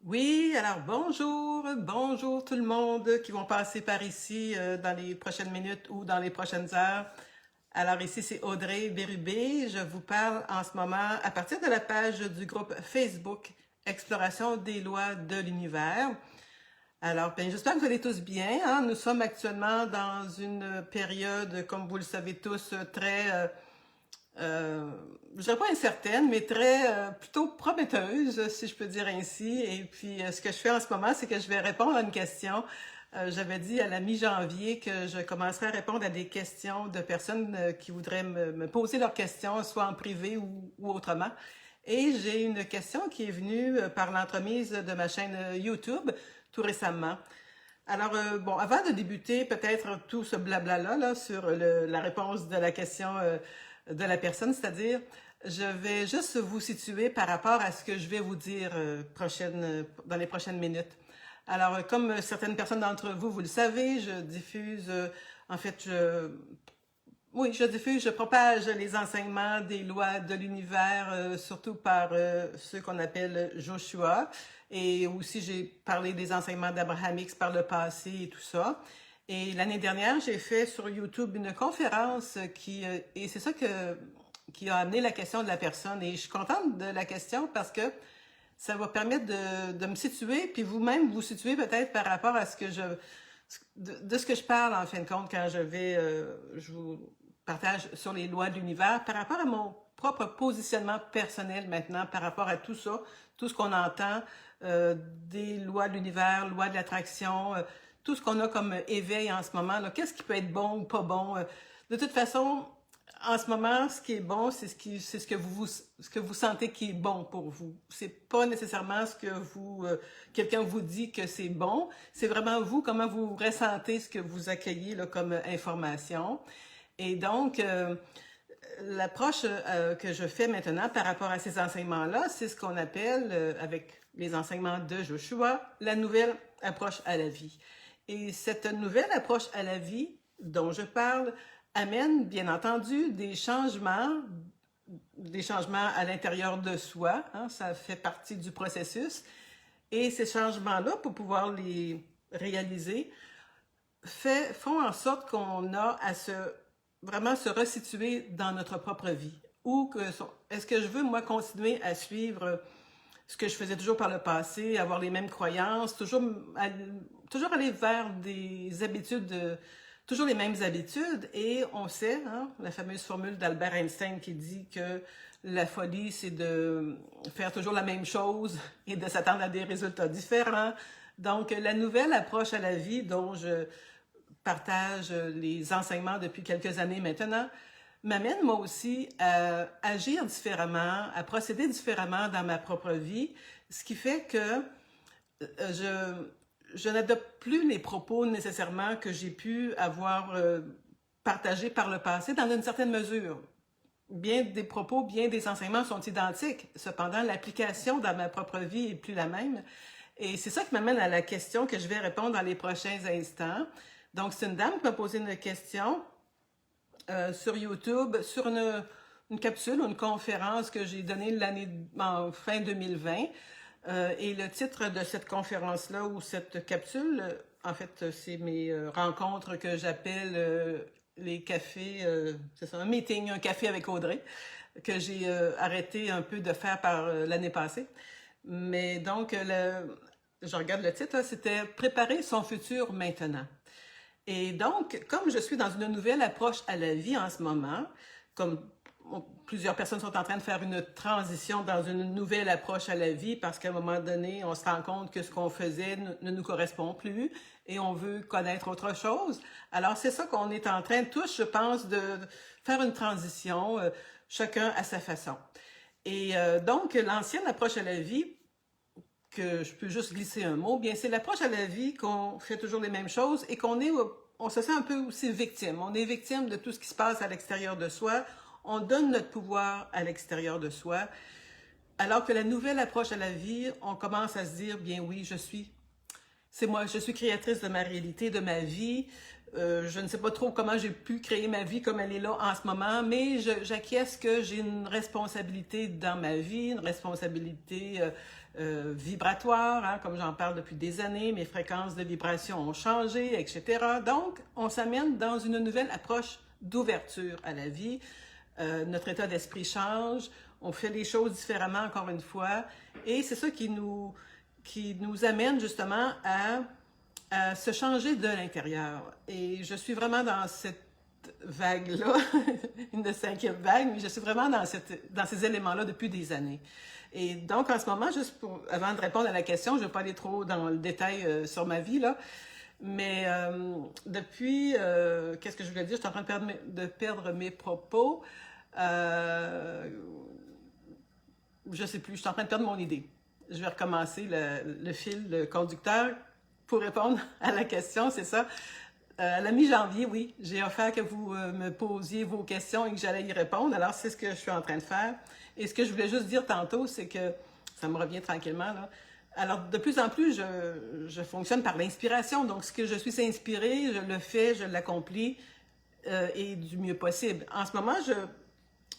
Oui, alors bonjour tout le monde qui vont passer par ici dans les prochaines minutes ou dans les prochaines heures. Alors ici c'est Audrey Bérubé, je vous parle en ce moment à partir de la page du groupe Facebook Exploration des lois de l'univers. Alors, bien, j'espère que vous allez tous bien, hein. Nous sommes actuellement dans une période, comme vous le savez tous, très je dirais pas incertaine, mais très plutôt prometteuse, si je peux dire ainsi. Et puis, ce que je fais en ce moment, c'est que je vais répondre à une question. J'avais dit à la mi-janvier que je commencerais à répondre à des questions de personnes qui voudraient me poser leurs questions, soit en privé ou autrement. Et j'ai une question qui est venue par l'entremise de ma chaîne YouTube tout récemment. Alors, bon, avant de débuter peut-être tout ce blabla-là là, sur la réponse de la question de la personne, c'est-à-dire, je vais juste vous situer par rapport à ce que je vais vous dire dans les prochaines minutes. Alors, comme certaines personnes d'entre vous, vous le savez, je diffuse, en fait, je propage les enseignements des lois de l'univers, surtout par ceux qu'on appelle Joshua. Et aussi, j'ai parlé des enseignements d'Abraham Hicks par le passé et tout ça. Et l'année dernière, j'ai fait sur YouTube une conférence et c'est ça qui a amené la question de la personne. Et je suis contente de la question parce que ça va permettre de me situer, puis vous-même vous situer peut-être par rapport à de ce que je parle en fin de compte quand je vous partage sur les lois de l'univers par rapport à mon propre positionnement personnel maintenant, par rapport à tout ça, tout ce qu'on entend, des lois de l'univers, lois de l'attraction, tout ce qu'on a comme éveil en ce moment, qu'est-ce qui peut être bon ou pas bon. De toute façon, en ce moment, ce qui est bon, c'est ce que vous sentez qui est bon pour vous. C'est pas nécessairement ce que quelqu'un vous dit que c'est bon. C'est vraiment vous, comment vous ressentez ce que vous accueillez là, comme information. Et donc, l'approche que je fais maintenant par rapport à ces enseignements-là, c'est ce qu'on appelle, avec les enseignements de Joshua, la nouvelle approche à la vie. Et cette nouvelle approche à la vie dont je parle amène, bien entendu, des changements à l'intérieur de soi. Hein, ça fait partie du processus. Et ces changements-là, pour pouvoir les réaliser, font en sorte qu'on a à vraiment se resituer dans notre propre vie. Est-ce que je veux, moi, continuer à suivre ce que je faisais toujours par le passé, avoir les mêmes croyances, toujours aller vers des habitudes, toujours les mêmes habitudes. Et on sait, hein, la fameuse formule d'Albert Einstein qui dit que la folie, c'est de faire toujours la même chose et de s'attendre à des résultats différents. Donc, la nouvelle approche à la vie dont je partage les enseignements depuis quelques années maintenant, m'amène moi aussi à agir différemment, à procéder différemment dans ma propre vie, ce qui fait que je n'adopte plus les propos nécessairement que j'ai pu avoir partagés par le passé dans une certaine mesure. Bien des propos, bien des enseignements sont identiques. Cependant, l'application dans ma propre vie est plus la même. Et c'est ça qui m'amène à la question que je vais répondre dans les prochains instants. Donc, c'est une dame qui m'a posé une question sur YouTube, sur une capsule ou une conférence que j'ai donnée en fin 2020. Et le titre de cette conférence-là ou cette capsule, en fait, c'est mes rencontres que j'appelle les cafés, c'est ça, un café avec Audrey, que j'ai arrêté un peu de faire par l'année passée. Mais donc, je regarde le titre, c'était Préparer son futur maintenant. Et donc, comme je suis dans une nouvelle approche à la vie en ce moment, comme plusieurs personnes sont en train de faire une transition dans une nouvelle approche à la vie parce qu'à un moment donné, on se rend compte que ce qu'on faisait ne nous correspond plus et on veut connaître autre chose. Alors, c'est ça qu'on est en train tous, je pense, de faire une transition, chacun à sa façon. Et donc, l'ancienne approche à la vie, que je peux juste glisser un mot, bien c'est l'approche à la vie qu'on fait toujours les mêmes choses et on se sent un peu aussi victime. On est victime de tout ce qui se passe à l'extérieur de soi. On donne notre pouvoir à l'extérieur de soi. Alors que la nouvelle approche à la vie, on commence à se dire, bien oui, c'est moi, je suis créatrice de ma réalité, de ma vie. Je ne sais pas trop comment j'ai pu créer ma vie comme elle est là en ce moment, mais j'acquiesce que j'ai une responsabilité dans ma vie, une responsabilité vibratoire, hein, comme j'en parle depuis des années, mes fréquences de vibration ont changé, etc. Donc, on s'amène dans une nouvelle approche d'ouverture à la vie. Notre état d'esprit change, on fait les choses différemment encore une fois, et c'est ça qui nous amène justement à se changer de l'intérieur. Et je suis vraiment dans cette vague-là, une 5e vague, mais je suis vraiment dans ces éléments-là depuis des années. Et donc, en ce moment, juste avant de répondre à la question, je ne vais pas aller trop dans le détail sur ma vie, là, mais depuis, qu'est-ce que je voulais dire? Je suis en train de perdre mes propos. Je ne sais plus, je suis en train de perdre mon idée. Je vais recommencer le fil, le conducteur, pour répondre à la question, c'est ça. À la mi-janvier, oui, j'ai offert que vous me posiez vos questions et que j'allais y répondre. Alors, c'est ce que je suis en train de faire. Et ce que je voulais juste dire tantôt, c'est que ça me revient tranquillement, là. Alors, de plus en plus, je fonctionne par l'inspiration. Donc, ce que je suis inspirée, je le fais, je l'accomplis et du mieux possible. En ce moment,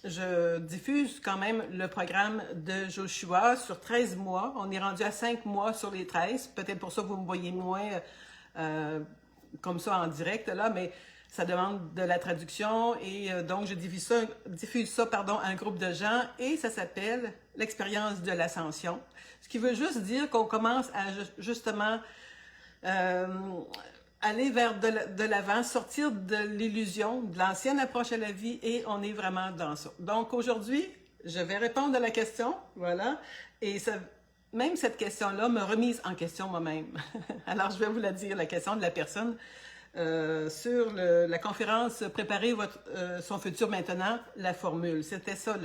je diffuse quand même le programme de Joshua sur 13 mois. On est rendu à 5 mois sur les 13. Peut-être pour ça que vous me voyez moins comme ça en direct, là, mais ça demande de la traduction et donc je diffuse ça à un groupe de gens et ça s'appelle l'expérience de l'ascension. Ce qui veut juste dire qu'on commence à justement aller vers de l'avant, sortir de l'illusion, de l'ancienne approche à la vie et on est vraiment dans ça. Donc aujourd'hui, je vais répondre à la question, voilà, et ça, même cette question-là m'a remise en question moi-même. Alors, je vais vous la dire, la question de la personne sur la conférence « Préparer son futur maintenant », la formule. C'était ça,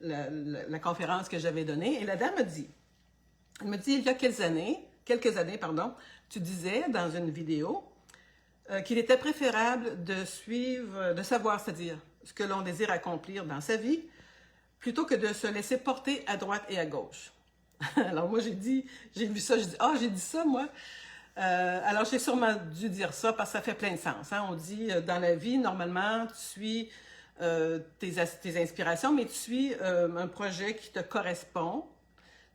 la conférence que j'avais donnée. Et la dame me dit, il y a quelques années, tu disais dans une vidéo qu'il était préférable de savoir, c'est-à-dire ce que l'on désire accomplir dans sa vie, plutôt que de se laisser porter à droite et à gauche. Alors moi, j'ai vu ça, j'ai dit ça, moi. Alors j'ai sûrement dû dire ça parce que ça fait plein de sens. Hein? On dit dans la vie, normalement, tu suis tes inspirations, mais tu suis un projet qui te correspond.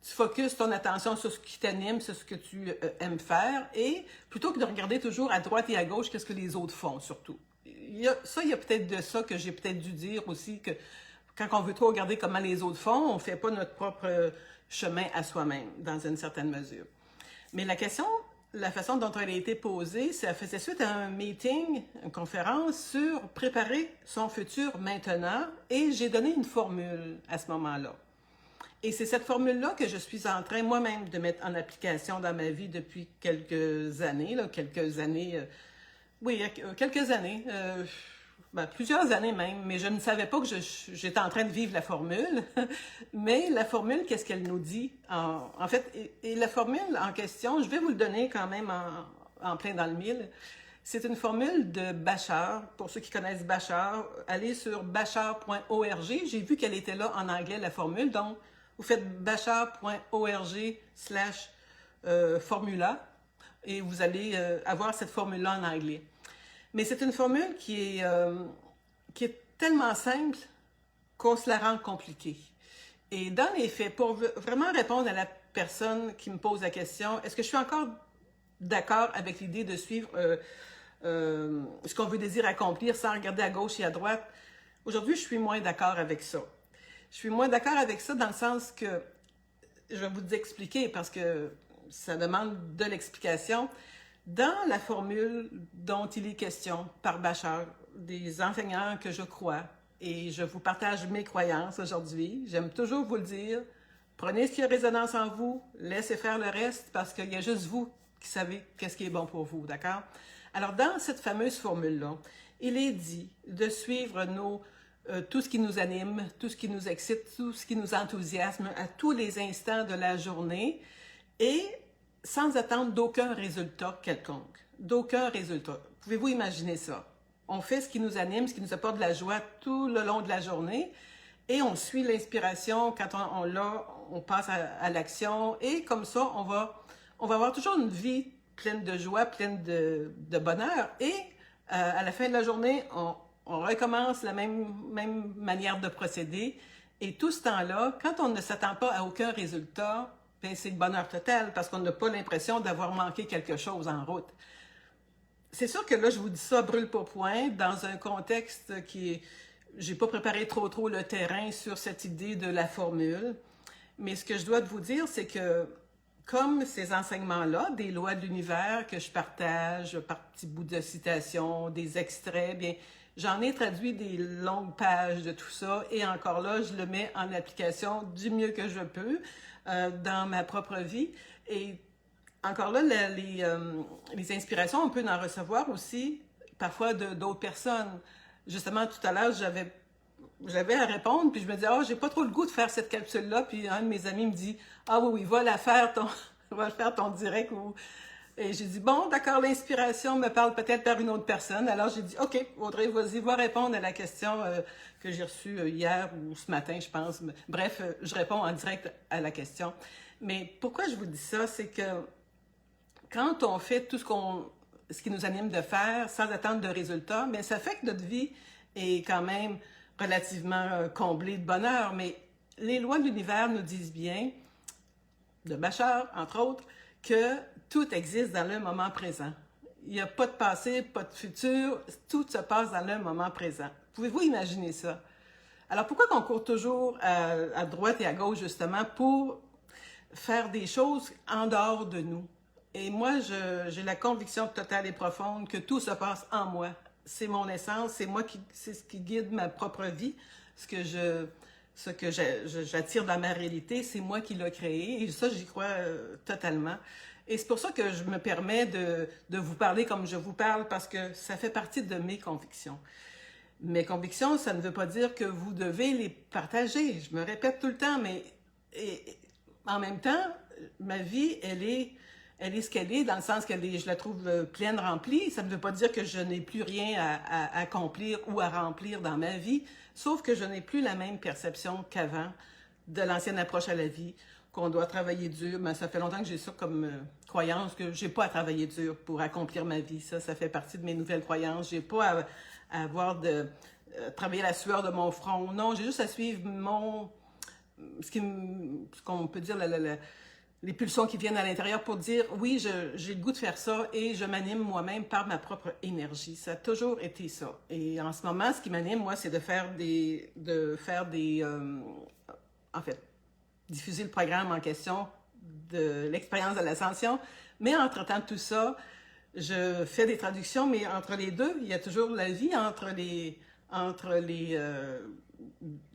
Tu focuses ton attention sur ce qui t'anime, sur ce que tu aimes faire, et plutôt que de regarder toujours à droite et à gauche, qu'est-ce que les autres font, surtout. Il y a peut-être de ça que j'ai peut-être dû dire aussi, que quand on veut trop regarder comment les autres font, on ne fait pas notre propre chemin à soi-même, dans une certaine mesure. Mais la façon dont elle a été posée, ça faisait suite à un meeting, une conférence sur préparer son futur maintenant, et j'ai donné une formule à ce moment-là. Et c'est cette formule-là que je suis en train moi-même de mettre en application dans ma vie depuis quelques années, plusieurs années même, mais je ne savais pas que j'étais en train de vivre la formule. Mais la formule, qu'est-ce qu'elle nous dit? En fait, et la formule en question, je vais vous le donner quand même en plein dans le mille. C'est une formule de Bashar. Pour ceux qui connaissent Bashar, allez sur bashar.org. J'ai vu qu'elle était là en anglais, la formule. Donc, vous faites bashar.org/formula et vous allez avoir cette formule-là en anglais. Mais c'est une formule qui est tellement simple qu'on se la rend compliquée. Et dans les faits, pour vraiment répondre à la personne qui me pose la question, est-ce que je suis encore d'accord avec l'idée de suivre ce qu'on veut désirer accomplir sans regarder à gauche et à droite? Aujourd'hui, je suis moins d'accord avec ça. Je suis moins d'accord avec ça dans le sens que, je vais vous expliquer parce que ça demande de l'explication. Dans la formule dont il est question par Bashar, des enseignants que je crois, et je vous partage mes croyances aujourd'hui, j'aime toujours vous le dire, prenez ce qui a résonance en vous, laissez faire le reste parce qu'il y a juste vous qui savez qu'est-ce qui est bon pour vous, d'accord? Alors, dans cette fameuse formule-là, il est dit de suivre tout ce qui nous anime, tout ce qui nous excite, tout ce qui nous enthousiasme à tous les instants de la journée et sans attendre d'aucun résultat quelconque. D'aucun résultat. Pouvez-vous imaginer ça? On fait ce qui nous anime, ce qui nous apporte de la joie tout le long de la journée et on suit l'inspiration. Quand on l'a, on passe à l'action et comme ça, on va avoir toujours une vie pleine de joie, pleine de bonheur et à la fin de la journée, on recommence la même manière de procéder. Et tout ce temps-là, quand on ne s'attend pas à aucun résultat, ben, c'est le bonheur total parce qu'on n'a pas l'impression d'avoir manqué quelque chose en route. C'est sûr que là, je vous dis ça brûle pour point dans un contexte qui est... J'ai pas préparé trop le terrain sur cette idée de la formule, mais ce que je dois vous dire, c'est que comme ces enseignements-là, des lois de l'univers que je partage par petits bouts de citations, des extraits, bien, j'en ai traduit des longues pages de tout ça et encore là, je le mets en application du mieux que je peux dans ma propre vie. Et encore là, les inspirations, on peut en recevoir aussi parfois d'autres personnes. Justement, tout à l'heure, j'avais à répondre, puis je me disais, oh, j'ai pas trop le goût de faire cette capsule-là. Puis un de mes amis me dit, ah oui, va la faire, va le faire ton direct. Et j'ai dit, bon, d'accord, l'inspiration me parle peut-être par une autre personne. Alors j'ai dit, OK, Audrey, vas-y, va répondre à la question que j'ai reçue hier ou ce matin, je pense. Bref, je réponds en direct à la question. Mais pourquoi je vous dis ça, c'est que quand on fait tout ce qui nous anime de faire sans attendre de résultats, bien, ça fait que notre vie est quand même relativement comblée de bonheur. Mais les lois de l'univers nous disent bien, de Bachar, entre autres, que tout existe dans le moment présent. Il n'y a pas de passé, pas de futur, tout se passe dans le moment présent. Pouvez-vous imaginer ça? Alors pourquoi qu'on court toujours à droite et à gauche, justement, pour faire des choses en dehors de nous? Et moi, j'ai la conviction totale et profonde que tout se passe en moi. C'est mon essence, c'est ce qui guide ma propre vie, ce que j'attire dans ma réalité, c'est moi qui l'ai créé. Et ça, j'y crois totalement. Et c'est pour ça que je me permets de vous parler comme je vous parle, parce que ça fait partie de mes convictions. Mes convictions, ça ne veut pas dire que vous devez les partager. Je me répète tout le temps, mais en même temps, ma vie, elle est ce qu'elle est, dans le sens je la trouve pleine, remplie. Ça ne veut pas dire que je n'ai plus rien à accomplir ou à remplir dans ma vie, sauf que je n'ai plus la même perception qu'avant de l'ancienne approche à la vie, qu'on doit travailler dur. Mais ça fait longtemps que j'ai ça comme croyance, que j'ai pas à travailler dur pour accomplir ma vie. Ça fait partie de mes nouvelles croyances. J'ai pas à avoir travailler la sueur de mon front. Non, j'ai juste à suivre ce qu'on peut dire, les pulsions qui viennent à l'intérieur pour dire, oui, j'ai le goût de faire ça et je m'anime moi-même par ma propre énergie. Ça a toujours été ça. Et en ce moment, ce qui m'anime, moi, c'est en fait, diffuser le programme en question de l'expérience de l'ascension. Mais entre-temps, tout ça, je fais des traductions, mais entre les deux, il y a toujours la vie entre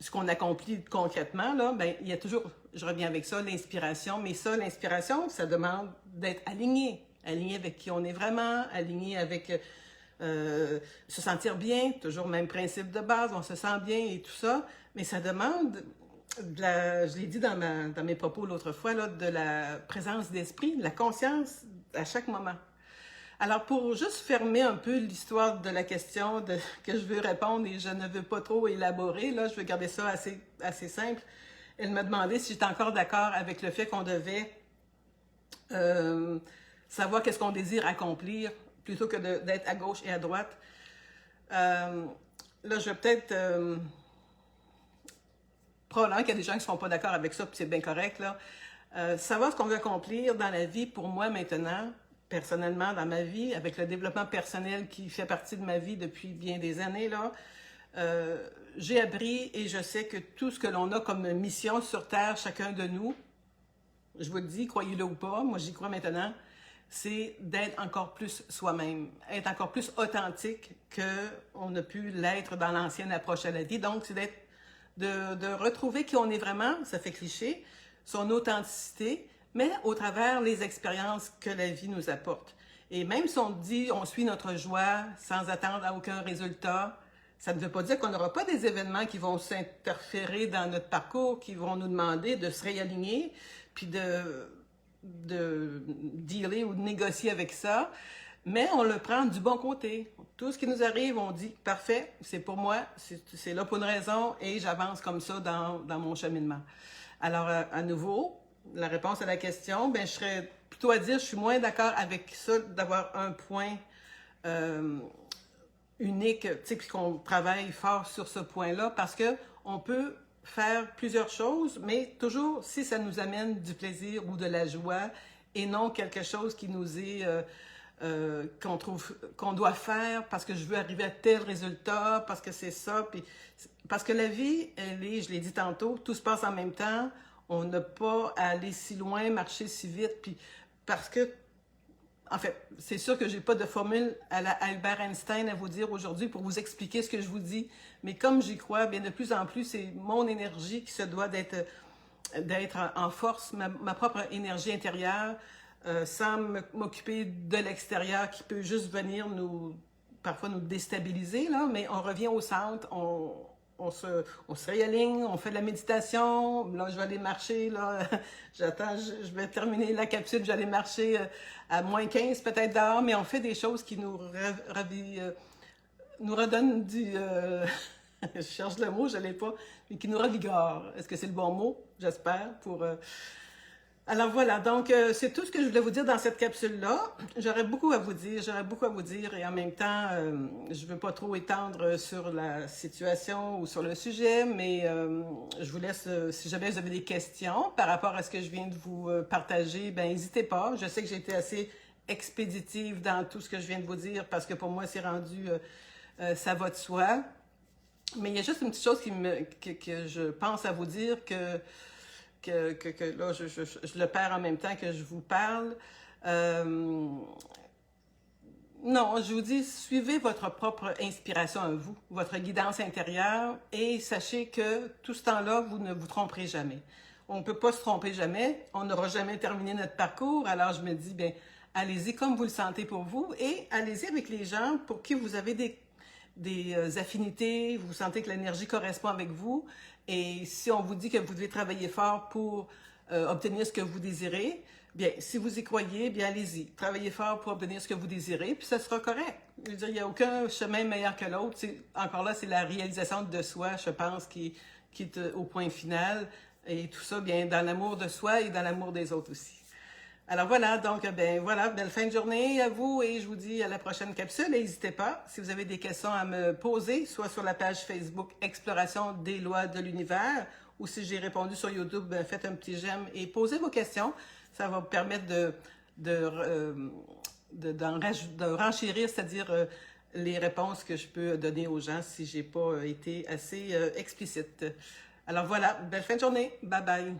ce qu'on accomplit concrètement, là, ben, il y a toujours, je reviens avec ça, l'inspiration. Mais ça, l'inspiration, ça demande d'être aligné avec qui on est vraiment, aligné avec se sentir bien, toujours le même principe de base, on se sent bien et tout ça. Mais ça demande, je l'ai dit dans mes propos l'autre fois, là, de la présence d'esprit, de la conscience à chaque moment. Alors, pour juste fermer un peu l'histoire de la question que je veux répondre et je ne veux pas trop élaborer, là, je veux garder ça assez simple. Elle m'a demandé si j'étais encore d'accord avec le fait qu'on devait savoir qu'est-ce qu'on désire accomplir plutôt que d'être à gauche et à droite. Là, je vais peut-être... probablement qu'il y a des gens qui ne seront pas d'accord avec ça, puis c'est bien correct, là. Savoir ce qu'on veut accomplir dans la vie, pour moi, maintenant, personnellement, dans ma vie, avec le développement personnel qui fait partie de ma vie depuis bien des années, là, j'ai appris et je sais que tout ce que l'on a comme mission sur Terre, chacun de nous, je vous le dis, croyez-le ou pas, moi j'y crois maintenant, c'est d'être encore plus soi-même, être encore plus authentique qu'on a pu l'être dans l'ancienne approche à la vie. Donc, c'est de retrouver qui on est vraiment, ça fait cliché, son authenticité, mais au travers les expériences que la vie nous apporte. Et même si on dit, on suit notre joie sans attendre à aucun résultat, ça ne veut pas dire qu'on n'aura pas des événements qui vont s'interférer dans notre parcours, qui vont nous demander de se réaligner, puis de dealer ou de négocier avec ça, mais on le prend du bon côté. Tout ce qui nous arrive, on dit, parfait, c'est pour moi, c'est là pour une raison, et j'avance comme ça dans mon cheminement. Alors, à nouveau, la réponse à la question, ben, je serais plutôt à dire, je suis moins d'accord avec ça, d'avoir un point unique, tu sais, puis qu'on travaille fort sur ce point-là, parce que on peut faire plusieurs choses, mais toujours si ça nous amène du plaisir ou de la joie et non quelque chose qui nous est qu'on trouve qu'on doit faire parce que je veux arriver à tel résultat, parce que c'est ça, puis parce que la vie, elle est, je l'ai dit tantôt, tout se passe en même temps. On n'a pas à aller si loin, marcher si vite, puis parce que en fait, c'est sûr que j'ai pas de formule à la Albert Einstein à vous dire aujourd'hui pour vous expliquer ce que je vous dis, mais comme j'y crois, bien de plus en plus, c'est mon énergie qui se doit d'être en force, ma propre énergie intérieure, sans m'occuper de l'extérieur qui peut juste venir parfois nous déstabiliser, là, mais on revient au centre, on se réaligne, on fait de la méditation. Là, je vais aller marcher, là, j'attends, je vais terminer la capsule, je vais aller marcher à -15 peut-être dehors, mais on fait des choses qui nous redonnent je cherche le mot, je ne l'ai pas, mais qui nous revigore. Est-ce que c'est le bon mot? J'espère, Alors voilà, donc c'est tout ce que je voulais vous dire dans cette capsule-là. J'aurais beaucoup à vous dire et en même temps, je ne veux pas trop étendre sur la situation ou sur le sujet, mais je vous laisse, si jamais vous avez des questions par rapport à ce que je viens de vous partager, ben n'hésitez pas. Je sais que j'ai été assez expéditive dans tout ce que je viens de vous dire parce que pour moi, c'est rendu, ça va de soi. Mais il y a juste une petite chose que je pense à vous dire que là, je le perds en même temps que je vous parle. Non, je vous dis, suivez votre propre inspiration à vous, votre guidance intérieure, et sachez que tout ce temps-là, vous ne vous tromperez jamais. On ne peut pas se tromper jamais, on n'aura jamais terminé notre parcours, alors je me dis, bien, allez-y comme vous le sentez pour vous, et allez-y avec les gens pour qui vous avez des affinités, vous sentez que l'énergie correspond avec vous, et si on vous dit que vous devez travailler fort pour obtenir ce que vous désirez, bien, si vous y croyez, bien, allez-y. Travaillez fort pour obtenir ce que vous désirez, puis ça sera correct. Je veux dire, il n'y a aucun chemin meilleur que l'autre. Encore là, c'est la réalisation de soi, je pense, qui est au point final. Et tout ça, bien, dans l'amour de soi et dans l'amour des autres aussi. Alors voilà, donc, ben voilà, belle fin de journée à vous et je vous dis à la prochaine capsule. N'hésitez pas, si vous avez des questions à me poser, soit sur la page Facebook Exploration des lois de l'univers, ou si j'ai répondu sur YouTube, ben, faites un petit j'aime et posez vos questions. Ça va vous permettre de renchérir, c'est-à-dire les réponses que je peux donner aux gens si j'ai pas été assez explicite. Alors voilà, belle fin de journée. Bye bye.